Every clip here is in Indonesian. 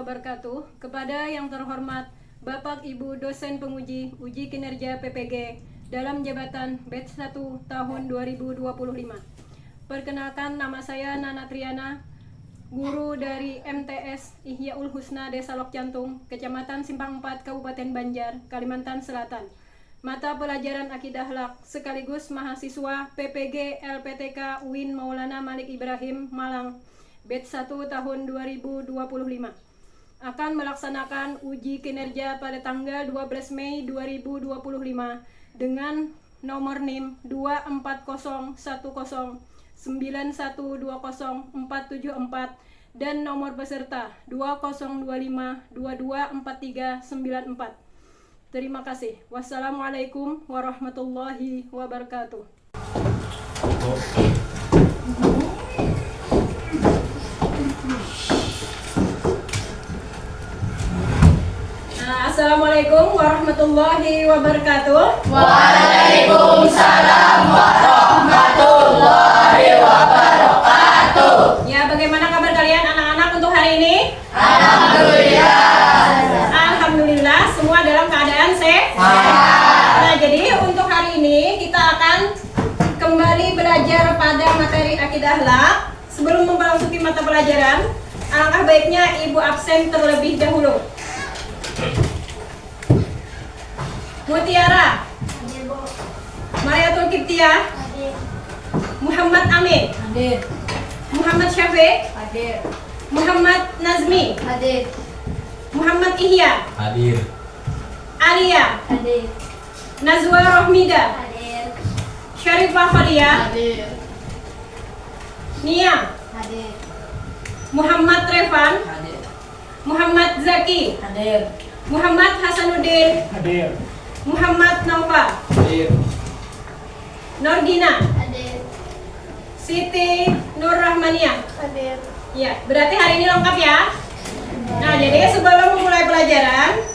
wabarakatuh. Kepada yang terhormat Bapak Ibu dosen penguji uji kinerja PPG dalam jabatan batch 1 tahun 2025. Perkenalkan, nama saya Nana Triana, guru dari MTS Ihyaul Husna Desa Lok Jantung, Kecamatan Simpang 4, Kabupaten Banjar, Kalimantan Selatan. Mata pelajaran Akidah Akhlak sekaligus mahasiswa PPG LPTK UIN Maulana Malik Ibrahim Malang batch 1 tahun 2025 akan melaksanakan uji kinerja pada tanggal 12 Mei 2025 dengan nomor NIM 24109120474 dan nomor peserta 2025224394. Terima kasih. Wassalamualaikum warahmatullahi wabarakatuh. Assalamualaikum warahmatullahi wabarakatuh. Waalaikumsalam warahmatullahi wabarakatuh. Ya, bagaimana kabar kalian anak-anak untuk hari ini? Alhamdulillah. Alhamdulillah, semua dalam keadaan sehat. Nah, jadi untuk hari ini kita akan kembali belajar pada materi Akidah Akhlak. Sebelum memasuki mata pelajaran, alangkah baiknya Ibu absen terlebih dahulu. Mutiara, Mariatul Kiptiah, Muhammad Amin, Hadir. Muhammad Syafiq, Hadir. Muhammad Nazmi, Hadir. Muhammad Ihya, Hadir. Alia, Hadir. Nazwa Rohmida, Hadir. Syarifah Khalia, Hadir. Nia, Hadir. Muhammad Revan, Hadir. Muhammad Zaki, Hadir. Muhammad Hasanuddin, Hadir. Muhammad Naufal, Hadir. Nordina, Hadir. Siti Nur Rahmaniah. Hadir. Ya, berarti hari ini lengkap ya. Nah, jadi sebelum memulai pelajaran,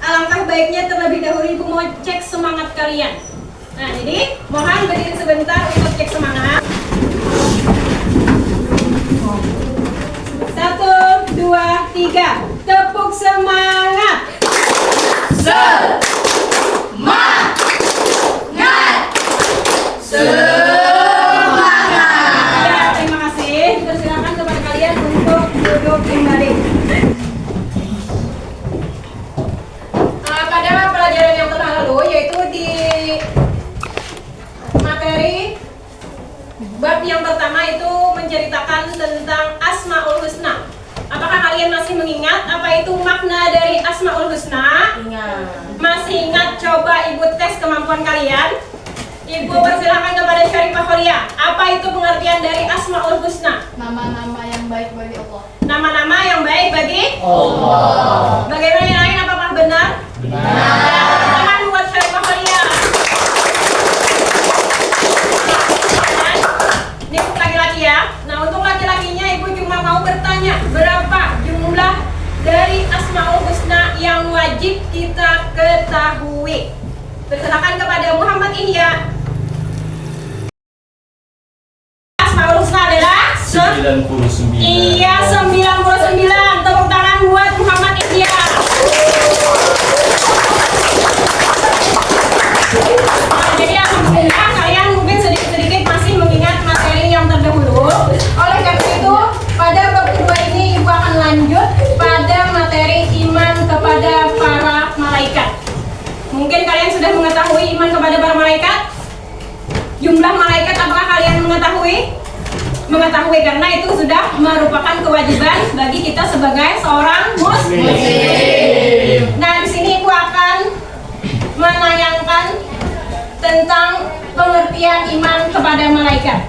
alangkah baiknya terlebih dahulu Ibu mau cek semangat kalian. Nah, jadi mohon berdiri sebentar untuk cek semangat. 1, 2, 3. Tepuk semangat. Semangat. Ya, terima kasih. Persilakan kepada kalian untuk duduk kembali. Pada pelajaran yang telah lalu, yaitu di materi bab yang pertama itu menceritakan tentang Asmaul Husna. Apakah kalian masih mengingat apa itu makna dari Asmaul Husna? Ingat. Masih ingat? Coba Ibu tes kemampuan kalian. Ibu persilahkan kepada Syarifah Khalia. Apa itu pengertian dari Asmaul Husna? Nama-nama yang baik bagi Allah. Nama-nama yang baik bagi Allah. Bagaimana yang lain? Apakah benar? Benar. Tangan buat Syarifah Khalia. Ini untuk laki-laki ya. Nah, untuk laki-lakinya Ibu cuma mau bertanya, berapa jumlah dari Asmaul Husna yang wajib kita ketahui? Persilakan kepada Muhammad Ihya. Asmaul Husna adalah 99. Iya, 99. Tepuk tangan buat Muhammad Ihya. Nah, jadi alhamdulillah kalian mungkin sedikit-sedikit masih mengingat materi yang terdahulu. Oleh karena itu, pada bab kedua ini Ibu akan lanjut pada materi iman kepada para malaikat. Mungkin kalian sudah mengetahui iman kepada para malaikat. Jumlah malaikat apakah kalian mengetahui? Mengetahui, karena itu sudah merupakan kewajiban bagi kita sebagai seorang muslim. Nah, di sini Ibu akan menayangkan tentang pengertian iman kepada malaikat.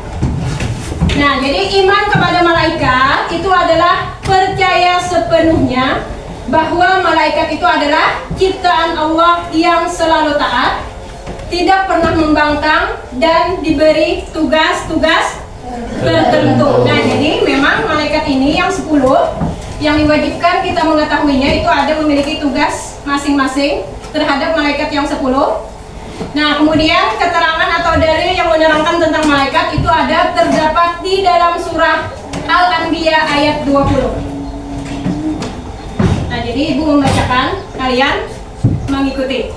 Nah, jadi iman kepada malaikat itu adalah percaya sepenuhnya bahwa malaikat itu adalah ciptaan Allah yang selalu taat, tidak pernah membangkang, dan diberi tugas-tugas tertentu. Nah, jadi memang malaikat ini yang 10 yang diwajibkan kita mengetahuinya itu ada memiliki tugas masing-masing terhadap malaikat yang 10. Nah, kemudian keterangan atau dalil yang menerangkan tentang malaikat itu ada terdapat di dalam surah Al-Anbiya ayat 20. jadi ibu membacakan, kalian mengikuti.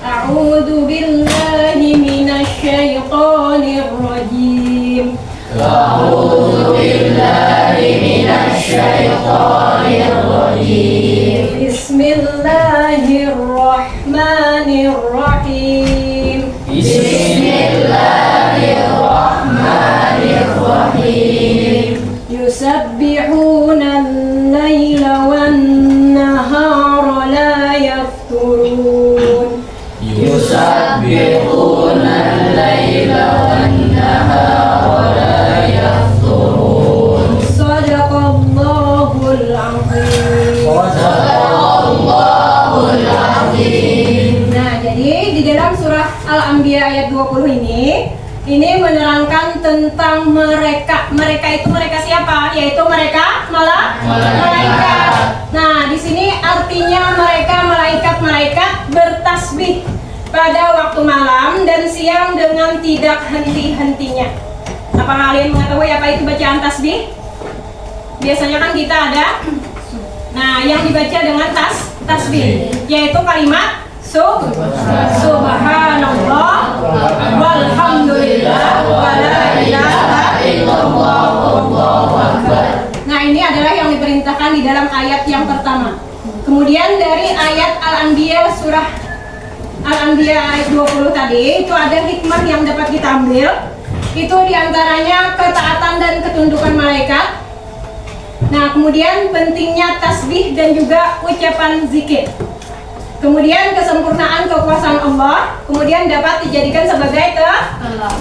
A'udzu billahi minasyaitonir rajim. A'udzu billahi minasyaitonir rajim. Bismillahirrahmanirrahim. Bismillahirrahmanirrahim. Yusabbihuna al-laila wan-nahara la yafturun. Yusabbihuna al-laila wan-nahara la yafturun. Shadaqallahul azim. Shadaqallahul azim. Nah, jadi di dalam surah Al-Anbiya ayat 20 ini menerangkan tentang mereka. Mereka itu mereka siapa? Yaitu mereka malaikat. Nah, di sini artinya mereka malaikat bertasbih pada waktu malam dan siang dengan tidak henti-hentinya. Apa kalian mengetahui apa itu bacaan tasbih? Biasanya kan kita ada. Nah, yang dibaca dengan tasbih yaitu kalimat Subhanallah walhamdulillah wala ilaha illallah wallahu akbar. Nah, ini adalah yang diperintahkan di dalam ayat yang pertama. Kemudian dari ayat Al-Anbiya surah Al-Anbiya ayat 20 tadi itu ada hikmah yang dapat kita ambil. Itu diantaranya ketaatan dan ketundukan malaikat. Nah, kemudian pentingnya tasbih dan juga ucapan zikir. Kemudian kesempurnaan kekuasaan Allah, kemudian dapat dijadikan sebagai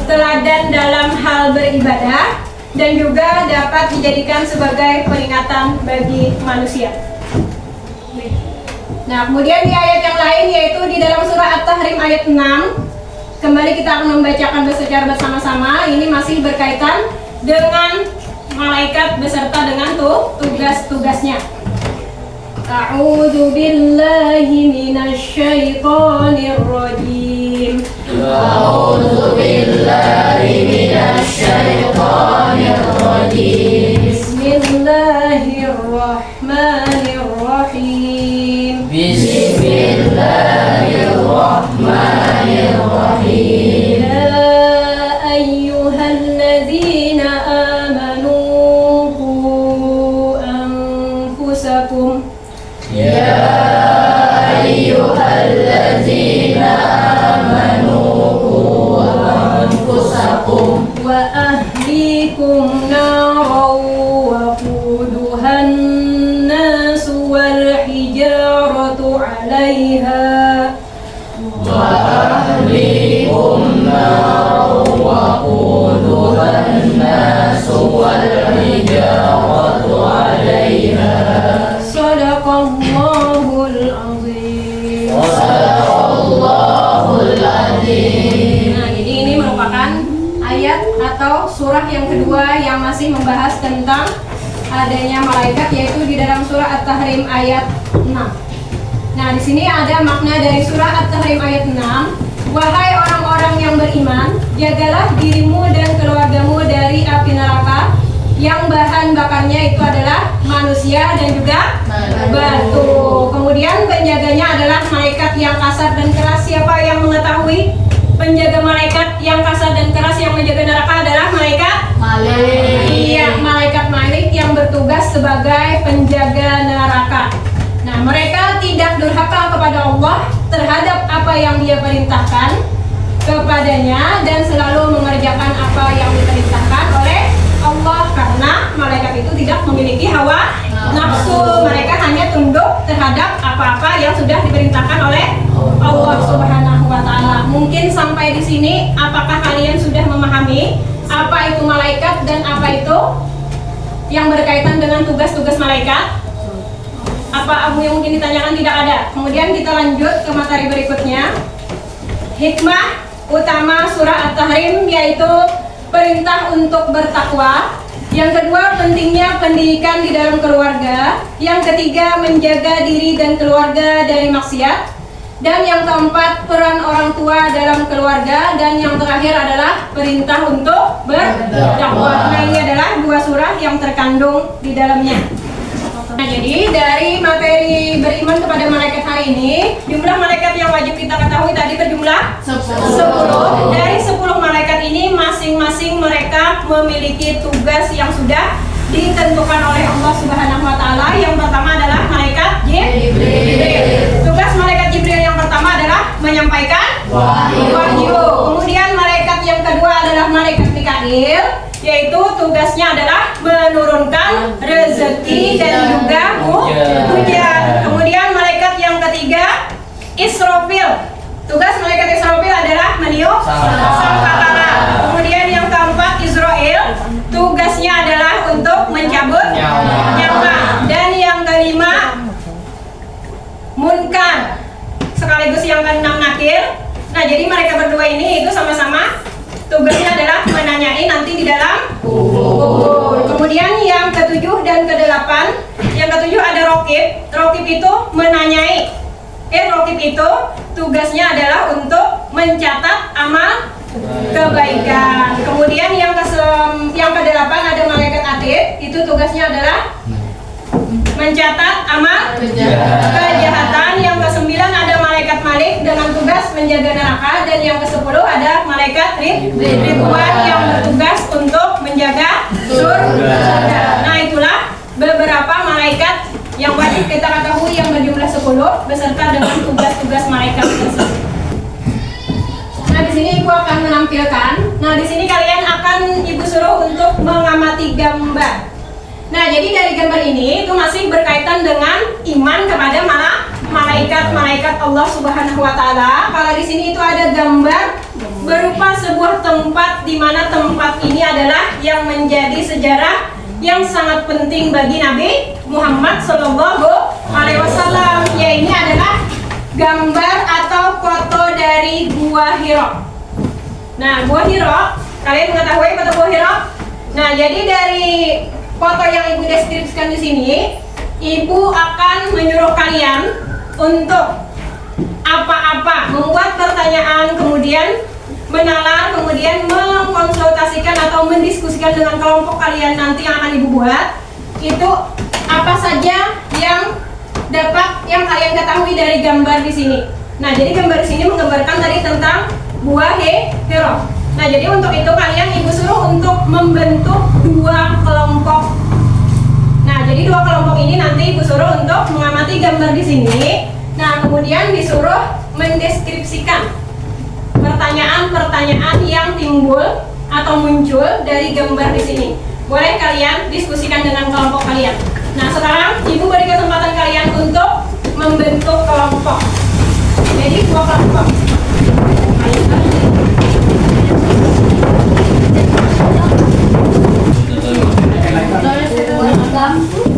teladan dalam hal beribadah dan juga dapat dijadikan sebagai peringatan bagi manusia. Nah, kemudian di ayat yang lain yaitu di dalam surah At-Tahrim ayat 6, kembali kita akan membacakan secara bersama-sama. Ini masih berkaitan dengan malaikat beserta dengan tugas-tugasnya. A'udzu billahi minasyaitonir rajim. A'udzu billahi minasyaitonir rajim. Bismillahirrahmanirrahim. Bismillahirrahmanirrahim. Ya ayyuhalladzina amanu qu anfusakum. Ya ayyuhalladzina amanu qu anfusakum Wa ahlikum naran waquduhan nasu wal hijaratu 'alaiha wa ahlikum naran waquduhan nasu wal hijaratu 'alaiha. Shadaqallahul azim. Shadaqallahul azim. Nah, jadi ini merupakan ayat atau surah yang kedua yang masih membahas tentang adanya malaikat, yaitu di dalam surah At-Tahrim ayat 6. Nah, di sini ada makna dari surah At-Tahrim ayat 6. Wahai orang-orang yang beriman, jagalah dirimu dan keluargamu dari api neraka yang bahan bakarnya itu adalah manusia dan juga batu. Kemudian penjaganya adalah malaikat yang kasar dan keras. Siapa yang mengetahui penjaga malaikat yang kasar dan keras yang menjaga neraka adalah malaikat Malik. Iya, malaikat Malik yang bertugas sebagai penjaga neraka. Nah, mereka tidak durhaka kepada Allah terhadap apa yang Dia perintahkan kepadanya dan selalu mengerjakan apa yang diperintahkan oleh Allah, karena malaikat itu tidak memiliki hawa nafsu. Mereka hanya tunduk terhadap apa-apa yang sudah diperintahkan oleh Allah Subhanahu wa taala. Mungkin sampai di sini apakah kalian sudah memahami apa itu malaikat dan apa itu yang berkaitan dengan tugas-tugas malaikat? Apa yang mungkin ditanyakan tidak ada? Kemudian kita lanjut ke materi berikutnya. Hikmah utama surah At-Tahrim yaitu perintah untuk bertakwa. Yang kedua, pentingnya pendidikan di dalam keluarga. Yang ketiga, menjaga diri dan keluarga dari maksiat. Dan yang keempat, peran orang tua dalam keluarga. Dan yang terakhir adalah perintah untuk berdakwah. Nah, ini adalah dua surah yang terkandung di dalamnya. Nah, jadi dari materi beriman kepada malaikat hari ini, jumlah malaikat yang wajib kita ketahui tadi berjumlah 10. Dari 10 malaikat ini masing-masing mereka memiliki tugas yang sudah ditentukan oleh Allah Subhanahu wa taala. Yang pertama adalah malaikat Jibril. Tugas malaikat Jibril yang pertama adalah menyampaikan wahyu. Kemudian malaikat yang kedua adalah malaikat Mikail, yaitu tugasnya adalah menurunkan rezeki dan juga hujan. Kemudian malaikat yang ketiga Israfil. Tugas malaikat Israfil adalah meniup sangkakala. Kemudian yang keempat Israel, tugasnya adalah untuk mencabut nyawa. Dan yang kelima Munkar, sekaligus yang keenam Nakir. Nah, jadi mereka berdua ini itu sama-sama tugasnya adalah menanyai nanti di dalam kubur. Kemudian yang ketujuh dan kedelapan, yang ketujuh ada Rokib. Rokib itu menanyai. Rokib itu tugasnya adalah untuk mencatat amal kebaikan. Kemudian yang kedelapan ada malaikat Atid. Itu tugasnya adalah mencatat amal kejahatan. Yang kesembilan ada malaikat Malik dengan tugas menjaga neraka. Dan yang kesepuluh ada malaikat Ridwan yang bertugas untuk menjaga surga. Nah, itulah beberapa malaikat yang wajib kita ketahui yang berjumlah 10 beserta dengan tugas-tugas malaikat tersebut. Nah, di sini Ibu akan menampilkan. Nah, di sini kalian akan Ibu suruh untuk mengamati gambar. Nah, jadi dari gambar ini itu masih berkaitan dengan iman kepada malaikat Allah Subhanahu wa taala. Kalau di sini itu ada gambar berupa sebuah tempat di mana tempat ini adalah yang menjadi sejarah yang sangat penting bagi Nabi Muhammad SAW. Ya, ini adalah gambar atau foto dari Gua Hira. Nah, Gua Hira, kalian mengetahui foto Gua Hira? Nah, jadi dari foto yang Ibu deskripsikan di sini, Ibu akan menyuruh kalian untuk apa-apa, membuat pertanyaan, kemudian menalar, kemudian mengkonsultasikan atau mendiskusikan dengan kelompok kalian nanti yang akan Ibu buat. Itu apa saja yang yang kalian ketahui dari gambar di sini. Nah, jadi gambar di sini menggambarkan tadi tentang Gua Hira. Nah, jadi untuk itu kalian Ibu suruh untuk membentuk 2 kelompok. Nah, jadi 2 kelompok ini nanti Ibu suruh untuk mengamati gambar di sini. Nah, kemudian disuruh mendeskripsikan pertanyaan-pertanyaan yang timbul atau muncul dari gambar di sini. Boleh kalian diskusikan dengan kelompok kalian. Nah, sekarang Ibu beri kesempatan kalian untuk membentuk kelompok. Jadi 2 kelompok.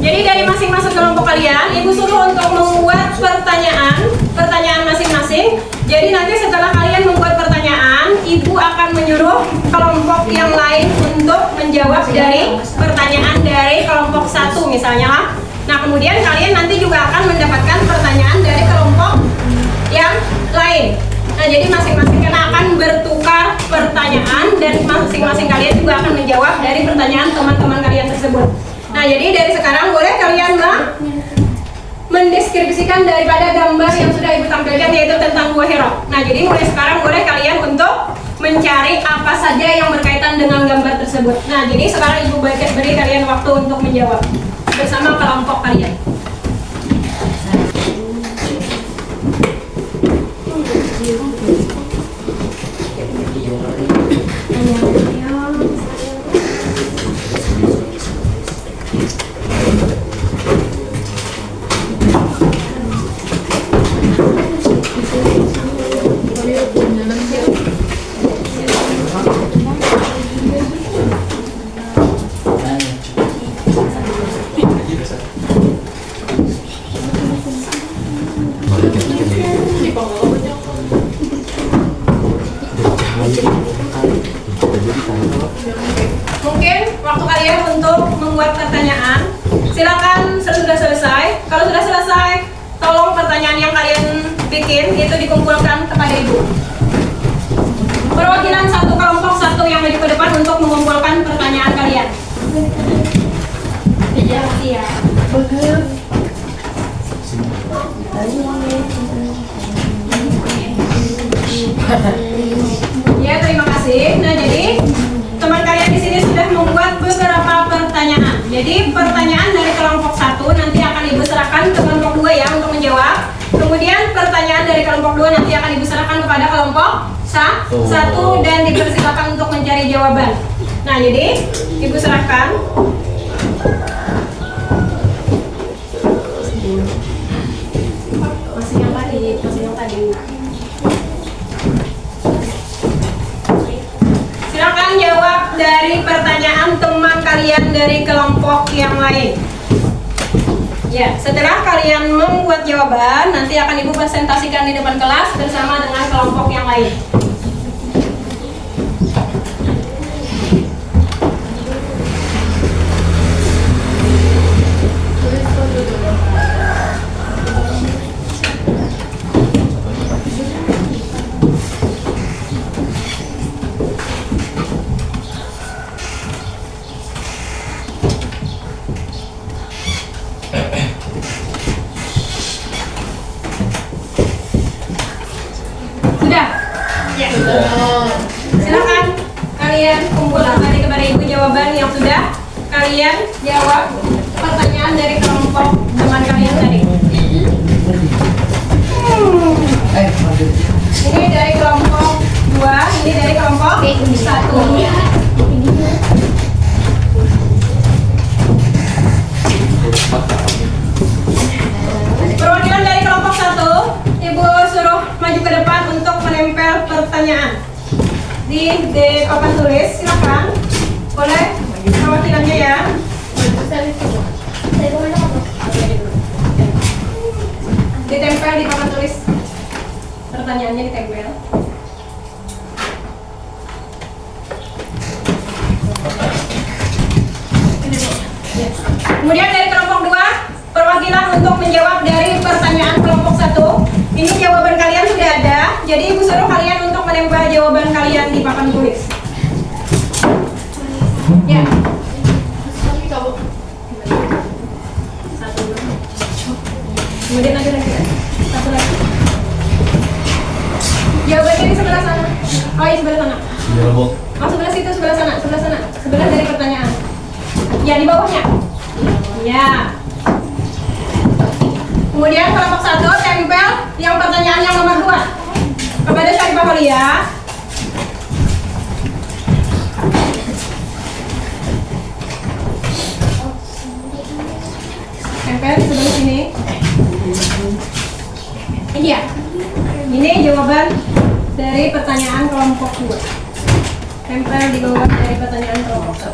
Jadi dari masing-masing kelompok kalian, Ibu suruh untuk membuat pertanyaan masing-masing. Jadi nanti setelah kalian membuat pertanyaan, Ibu akan menyuruh kelompok yang lain untuk menjawab dari pertanyaan dari kelompok 1 misalnya lah. Nah, kemudian kalian nanti juga akan mendapatkan pertanyaan dari kelompok yang lain. Nah, jadi masing-masing kalian akan bertukar pertanyaan dan masing-masing kalian juga akan menjawab dari pertanyaan teman-teman kalian tersebut. Nah, jadi dari sekarang boleh kalian mendeskripsikan daripada gambar yang sudah Ibu tampilkan, yaitu tentang Gua Hira. Nah, jadi mulai sekarang boleh kalian untuk mencari apa saja yang berkaitan dengan gambar tersebut. Nah, jadi sekarang Ibu beri kalian waktu untuk menjawab bersama kelompok kalian. Mungkin waktu kalian untuk membuat pertanyaan, silakan sudah selesai. Kalau sudah selesai, tolong pertanyaan yang kalian bikin itu dikumpulkan kepada Ibu. Perwakilan kelompok 1 yang maju ke depan untuk mengumpulkan pertanyaan kalian. Iya, siap. Ya, terima kasih. Nah, jadi teman kalian di sini sudah membuat beberapa pertanyaan. Jadi pertanyaan dari kelompok 1 nanti akan Ibu serahkan ke kelompok 2 ya untuk menjawab. Kemudian pertanyaan dari kelompok 2 nanti akan Ibu serahkan kepada kelompok 1 dan dipersilakan untuk mencari jawaban. Nah, jadi Ibu serahkan. Masih yang tadi. Silakan jawab dari pertanyaan teman kalian dari kelompok yang lain. Ya, setelah kalian membuat jawaban, nanti akan Ibu presentasikan di depan kelas bersama dengan kelompok yang lain. Sudah? Ya. Silakan kalian kumpulkan kembali kepada Ibu jawaban yang sudah kalian jawab pertanyaan dari kelompok teman kalian tadi. Ini dari kelompok 2, ini dari kelompok 1. Perwakilan dari kelompok 1, Ibu suruh maju ke depan untuk menempel pertanyaan di papan tulis. Silakan, boleh perwakilannya ya. Ditempel di papan tulis. Pertanyaannya ditempel. Kemudian dari kelompok 2, perwakilan untuk menjawab dari pertanyaan kelompok 1. Ini jawaban kalian sudah ada, jadi Ibu suruh kalian untuk menempel jawaban kalian di papan tulis. Ya. Kemudian lagi. Satu lagi. Jawabannya di sebelah sana. Oh, iya sebelah sana. Oh, sebelah situ, sebelah sana. Sebelah dari pertanyaan. Ya, di bawahnya. Ya. Kemudian kelompok 1 tempel yang pertanyaan yang nomor 2 kepada Syarifah Holia. Tempel di sebelah sini. Iya. Ini jawaban dari pertanyaan kelompok 2. Tempel di bawah dari pertanyaan kelompok 1.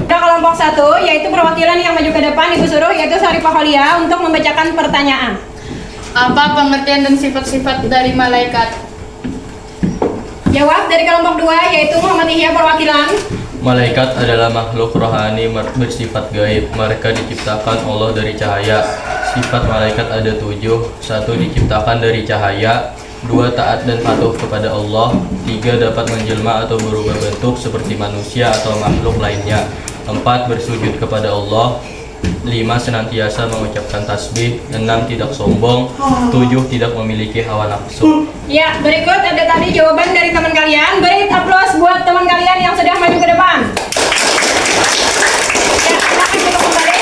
Kelompok 1 yaitu perwakilan yang maju ke depan, Ibu suruh yaitu Syarifah Holia untuk membacakan pertanyaan. Apa pengertian dan sifat-sifat dari malaikat? Jawab dari kelompok 2 yaitu Muhammad Ihya perwakilan. Malaikat adalah makhluk rohani bersifat gaib. Mereka diciptakan Allah dari cahaya. Sifat malaikat ada 7. 1. Diciptakan dari cahaya. 2. Taat dan patuh kepada Allah. 3. Dapat menjelma atau berubah bentuk seperti manusia atau makhluk lainnya. 4. Bersujud kepada Allah. 5. Senantiasa mengucapkan tasbih. 6. Tidak sombong. 7. Tidak memiliki hawa nafsu. Ya, berikut ada tadi jawaban dari teman kalian. Beri aplaus buat teman kalian yang sudah maju ke depan. Ya, silakan kita kembali.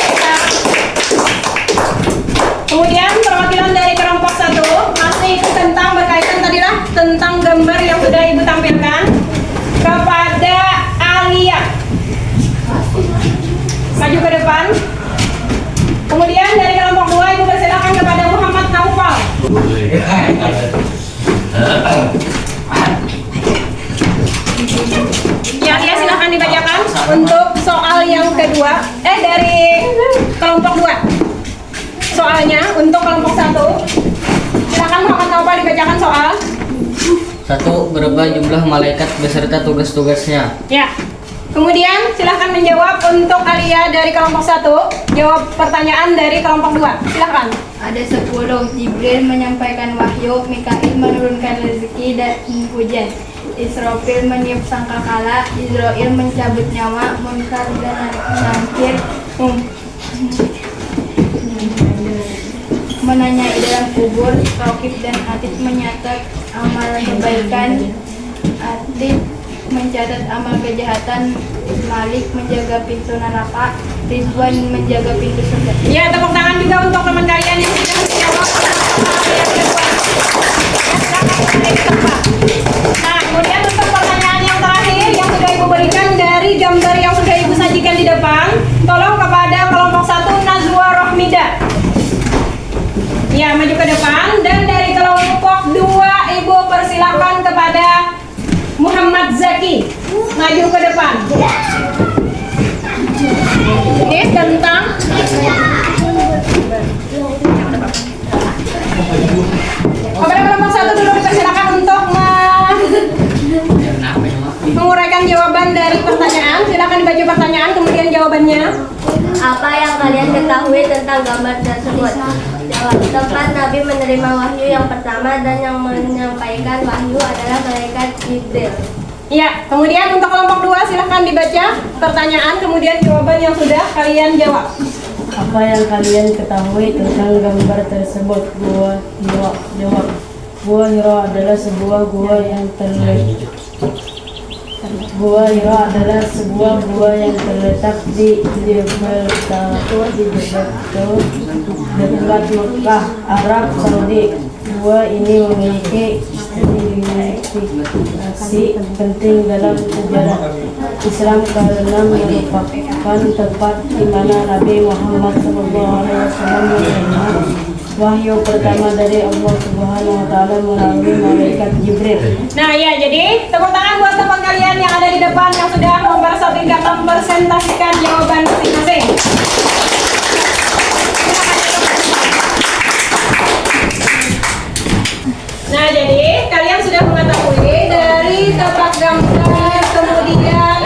Kemudian perwakilan dari kelompok 1 masih tentang berkaitan maju ke depan. Kemudian dari kelompok 2 Ibu persilakan kepada Muhammad Naufal. Ya, silahkan dibacakan untuk soal yang kedua. Dari kelompok 2. Soalnya untuk kelompok 1. Silakan Muhammad Naufal dibacakan soal. 1. Berapa jumlah malaikat beserta tugas-tugasnya? Ya. Kemudian silahkan menjawab untuk Alia dari kelompok 1. Jawab pertanyaan dari kelompok 2. Silahkan. Ada 10. Jibril menyampaikan wahyu, Mikail menurunkan rezeki dan hujan, Israfil meniup sangkakala, Israel mencabut nyawa, Munkar dan Nakir menanyai dalam kubur, Raqib dan Atid mencatat amal kebaikan, Atid mencatat amal kejahatan, Malik menjaga pintu neraka, Ridwan menjaga pintu surga. Ya, tepuk tangan juga untuk teman kalian yang sudah menjawab Nah, kemudian untuk pertanyaan yang terakhir yang sudah Ibu berikan dari gambar yang sudah Ibu sajikan di depan, tolong kepada kelompok 1 Nazwa Rohmida. Ya, maju ke depan. Dan dari kelompok 2 Ibu persilakan kepada Muhammad Zaki. Maju ke depan. Oke, tentang kepada kelompok 1 dulu dipersilakan untuk menguraikan jawaban dari pertanyaan. Silakan dibaca pertanyaan kemudian jawabannya. Apa yang kalian ketahui tentang gambar tersebut? Jawab. Tempat Nabi menerima wahyu yang pertama dan yang menyampaikan wahyu adalah malaikat Jibril. Ya, kemudian untuk kelompok 2 silahkan dibaca pertanyaan kemudian jawaban yang sudah kalian jawab. Apa yang kalian ketahui tentang gambar tersebut? Gua Hira. Jawab. Gua Hira adalah sebuah gua yang terletak. Gua Hira adalah sebuah gua yang terletak di Jabal Taqwa di dekat Mekah, Arab Saudi. Gua ini memiliki signifikasi penting dalam sejarah Islam karena merupakan tempat di mana Nabi Muhammad SAW menerima wahyu pertama dari Allah Subhanahu wa taala melalui malaikat Jibril. Nah, ya, jadi tepuk tangan buat teman kalian yang ada di depan yang sudah mempresentasikan jawaban masing-masing. Nah, jadi kalian sudah mengetahui dari tempat gambar kemudian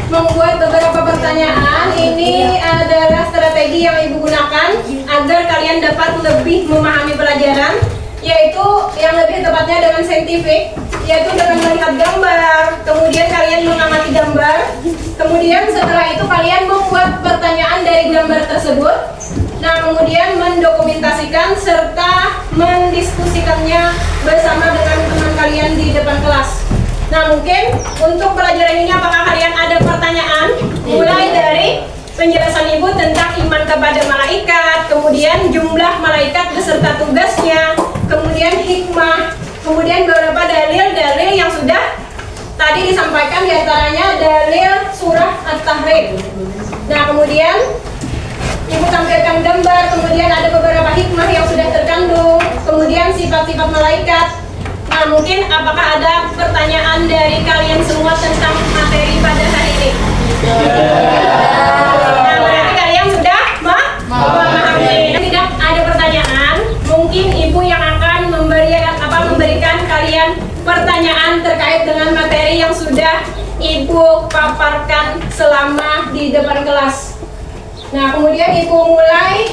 membuat beberapa pertanyaan. Ini adalah strategi yang Ibu gunakan agar kalian dapat lebih memahami pelajaran, yaitu yang lebih tepatnya dengan saintifik, yaitu dengan melihat gambar, kemudian kalian mengamati gambar, kemudian setelah itu kalian membuat pertanyaan dari gambar tersebut. Nah, kemudian mendokumentasikan serta mendiskusikannya bersama dengan teman kalian di depan kelas. Nah, mungkin untuk pelajaran ini apakah kalian ada pertanyaan? Mulai dari penjelasan Ibu tentang iman kepada malaikat, kemudian jumlah malaikat beserta tugasnya, kemudian hikmah, kemudian beberapa dalil-dalil yang sudah tadi disampaikan, diantaranya dalil surah At-Tahrim. Nah, kemudian Ibu tampilkan gambar, kemudian ada beberapa hikmah yang sudah terkandung, kemudian sifat-sifat malaikat. Nah, mungkin apakah ada pertanyaan dari kalian semua tentang materi pada hari ini? Nah, berarti kalian sudah memahami. Tidak ada pertanyaan, mungkin Ibu yang akan memberikan kalian pertanyaan terkait dengan materi yang sudah Ibu paparkan selama di depan kelas. Nah, kemudian Ibu mulai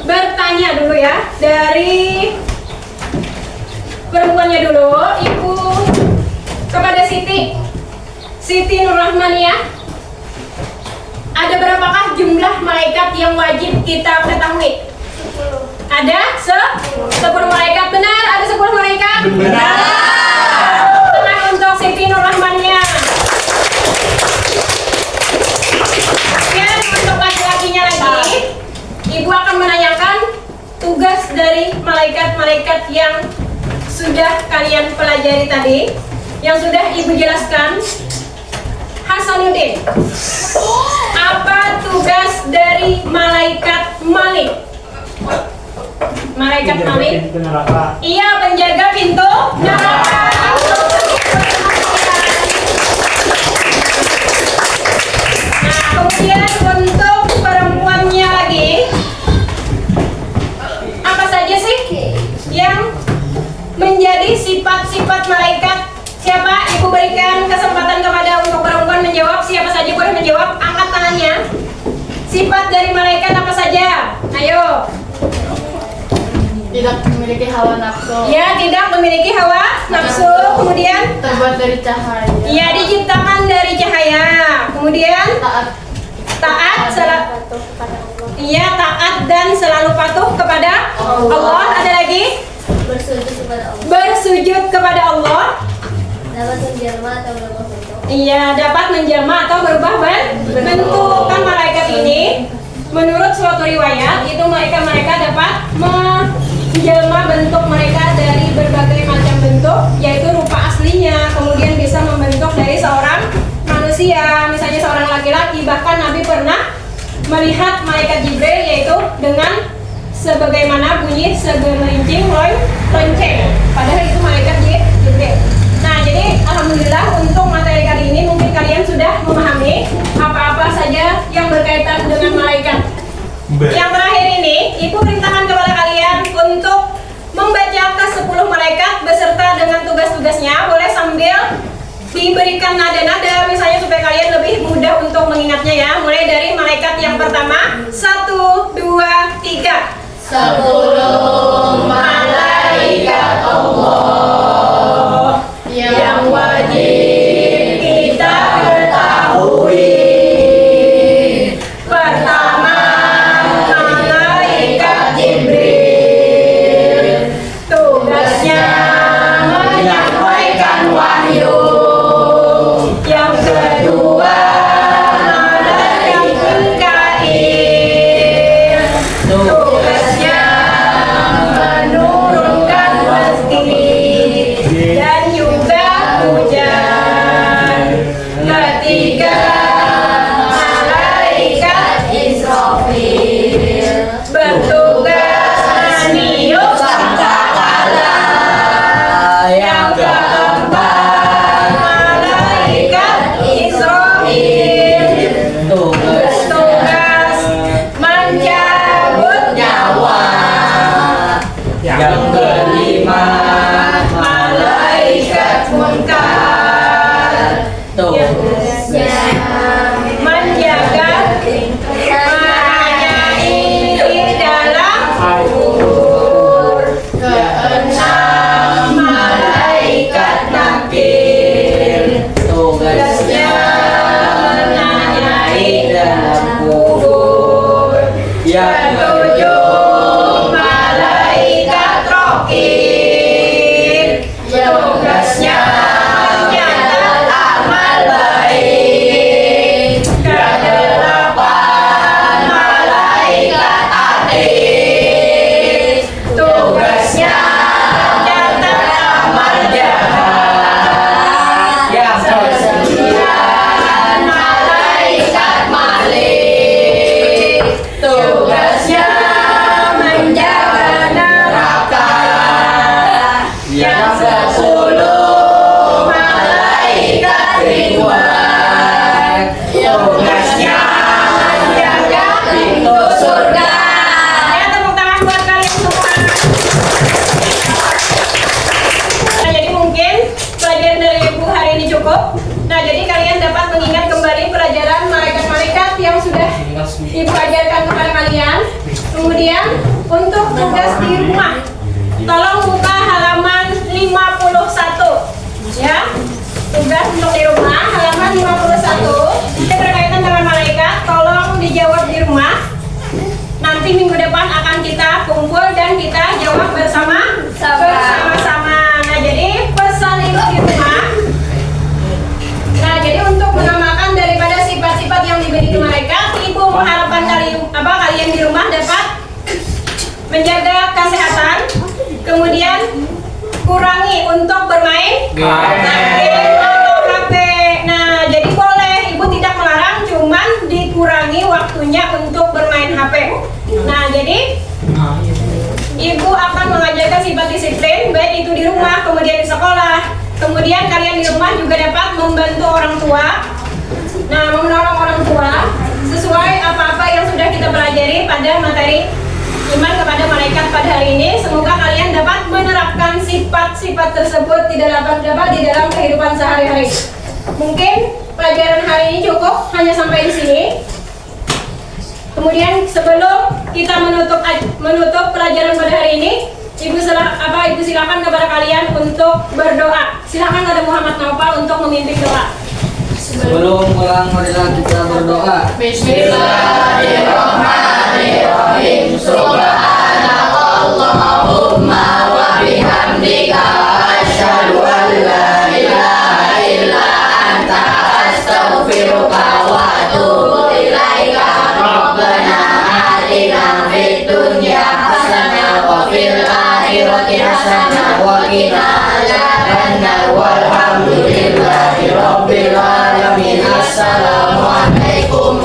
bertanya dulu ya, dari perempuannya dulu. Ibu kepada Siti Nurrahmaniyah, ada berapakah jumlah malaikat yang wajib kita ketahui? 10. Ada 10 malaikat, benar? Ada 10 malaikat? Benar. Tenang untuk Siti Nurrahmaniyah. Kemudian untuk laki-lakinya lagi, Ibu akan menanyakan tugas dari malaikat-malaikat yang sudah kalian pelajari tadi, yang sudah Ibu jelaskan. Hasanuddin, apa tugas dari malaikat Malik. Malaikat Malik. Iya, penjaga pintu neraka. Nah, kemudian untuk perempuannya lagi, apa saja sih yang menjadi sifat-sifat malaikat? Siapa? Ibu berikan kesempatan kepada untuk perempuan menjawab. Siapa saja boleh menjawab. Angkat tangannya. Sifat dari malaikat apa saja? Ayo. Tidak memiliki hawa nafsu. Ya, tidak memiliki hawa nafsu. Kemudian Terbuat dari cahaya. ya, diciptakan dari cahaya. Kemudian taat, iya, taat dan selalu patuh kepada Allah. Ada lagi? Bersujud kepada Allah. Bersujud kepada Allah. Dapat menjelma atau berubah bentuk. Iya, dapat menjelma atau berubah bentuk. Kan malaikat ini menurut suatu riwayat itu mereka dapat menjelma bentuk mereka dari berbagai macam bentuk, yaitu rupa aslinya, kemudian bisa membentuk dari seorang manusia, misalnya seorang laki-laki. Bahkan Nabi pernah melihat malaikat Jibril, yaitu dengan sebagaimana bunyi segelincing lonceng, padahal itu malaikat Jibril. Nah, jadi alhamdulillah untuk materi kali ini mungkin kalian sudah memahami apa-apa saja yang berkaitan dengan malaikat. Yang terakhir ini, Ibu perintahkan kepada kalian untuk membaca ke-10 malaikat beserta dengan tugas-tugasnya. Boleh sambil diberikan nada-nada misalnya supaya kalian lebih mudah untuk mengingatnya ya. Mulai dari malaikat yang pertama. 1, 2, 3. 10 malaikat Allah yang wajib kita ketahui. Pertama, malaikat Jibril. Tugasnya menyampaikan wahyu. Yang kedua, malaikat Mikail. Tugasnya menurunkan rezeki dan juga hujan. Ketiga, malaikat Israfil bertugas meniup sangkakala. Yang keempat, malaikat Israfil bertugas mencabut nyawa. Yang kelima, malaikat Munkar. Tugasnya menjaga menanyai di dalam kubur. Keenam, malaikat Nakir. Tugasnya menanyai dalam kubur. Yang ketujuh, malaikat Raqib. Tugasnya mencatat amal baik. Kedelapan, malaikat Atid. Tugasnya mencatat amal jahat. Yang kesembilan, malaikat Malik. Tugasnya menjaga neraka. Yang ke-10, malaikat Ridwan. Tugasnya menjaga pintu surga. Ya, tepuk tangan buat kalian semua. Nah, jadi mungkin pelajaran dari Ibu hari ini cukup. Nah, jadi kalian dapat mengingat kembali pelajaran malaikat-malaikat yang sudah Ibu ajarkan kepada kalian. Kemudian untuk tugas di rumah, tolong buka halaman 51 ya. Tugas untuk di rumah halaman 51 ini berkaitan dengan malaikat. Tolong dijawab di rumah. Nanti minggu depan akan kita kumpul dan kita jawab bersama-sama. Nah, jadi pesan Ibu di rumah. Nah, jadi untuk menambahkan daripada sifat-sifat yang diberi ke malaikat, Ibu mengharapkan kalian di rumah dapat menjaga kesehatan, kemudian kurangi untuk bermain game atau HP. Nah, jadi boleh Ibu tidak melarang, cuman dikurangi. kurangi waktunya untuk bermain HP. Nah, jadi ibu akan mengajarkan sifat disiplin, baik itu di rumah, kemudian di sekolah. Kemudian kalian di rumah juga dapat membantu orang tua. Nah, menolong orang tua sesuai apa-apa yang sudah kita pelajari pada materi iman kepada malaikat pada hari ini. Semoga kalian dapat menerapkan sifat-sifat tersebut di dalam kehidupan sehari-hari. Mungkin pelajaran hari ini cukup hanya sampai di sini. Kemudian sebelum kita menutup pelajaran pada hari ini, Ibu silakan kepada kalian untuk berdoa. Silakan kepada Muhammad Naufal untuk memimpin doa. Sebelum pulang marilah kita berdoa. Bismillahirrahmanirrahim. Subhanakallahumma wa bihamdika asyhadu an la ilaha illa anta astaghfiruka wa atubu ilaika. Rabbana atina fid dunya hasanah wa fil akhirati hasanah wa qina adzabannar. Walhamdulillahi rabbil alamin. Assalamualaikum